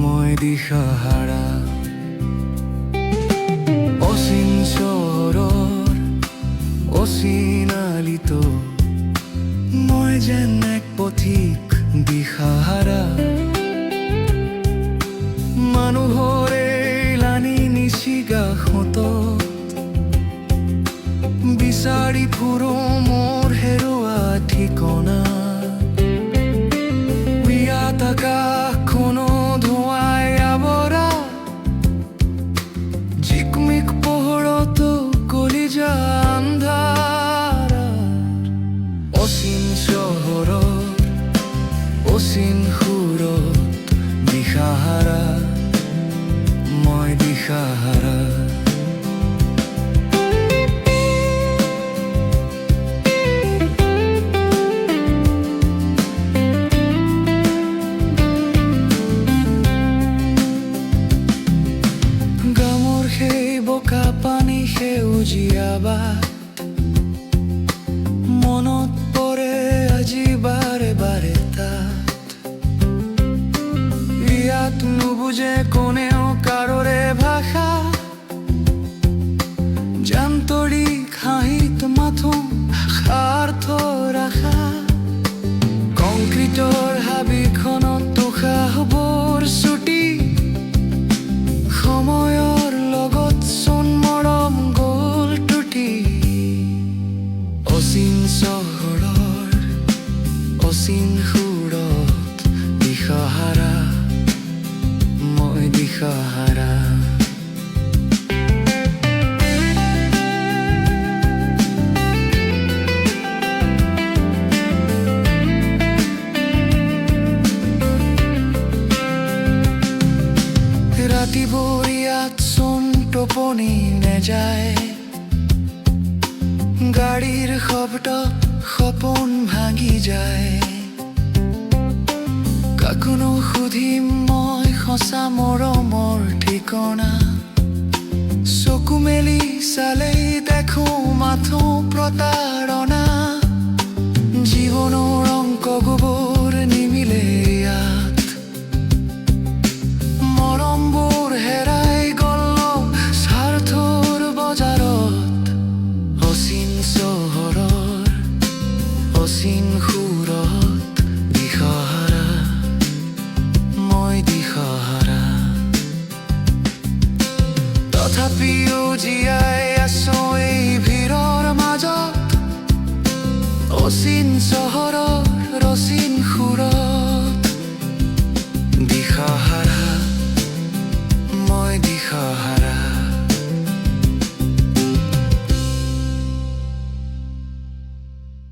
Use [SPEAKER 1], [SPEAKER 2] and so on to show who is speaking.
[SPEAKER 1] মই দিশাহাৰা অচিন চহৰৰ অচিন আলিত মই যেন এক পথিক দিশাহাৰা মানুহৰে লানি নিচিগাহঁত বিচাৰি ফুৰো মোৰ হেৰুৱা ঠিকনা বিয়াত আকাশখনো ধোঁৱাই আৱৰা ঝিকমিক পোহৰতো কলিজা আন্ধাৰা অচিন চহৰৰ অচিন সুৰত দিশাহাৰা মই দিশাহাৰা বোকা পানী সেউজীয়া বাট মনত পৰে আজি বাৰে বাৰে তাত ইয়াত নুবুজে কোনেও কাৰোৰে ভাষা যান্তৰিক হাঁহিত মাথোঁ স্বাৰ্থ ৰাখা কংক্ৰিটৰ হাবিখনত তুষাৰবোৰ ছুটি সময়ৰ লগত চোন মৰম গ'ল টুটি অচিন চহৰৰ অচিন সুৰত দিশাহাৰা মই দিশাহাৰা ৰাতিবোৰ ইয়াত চোন টোপনি নেযায় গাড়ীৰ শব্দ সপোন ভাঙি যায় কাকনো সুধিম মই সঁচা মৰমৰ ঠিকনা চকু মেলি চালেই দেখোঁ মাথোঁ প্ৰতাৰণা জীৱনৰ অংকবোৰ নিমিলে ইয়াত মৰমবোৰ হেৰাই গ'ল স্বাৰ্থৰ বজাৰত অচিন চহৰৰ অচিন সুৰত দিশাহাৰা মই দিশাহাৰা তথাপিও জীয়াই আছো এই ভিৰৰ মাজত অচিন চহৰৰ অচিন সুৰত দিশাহাৰা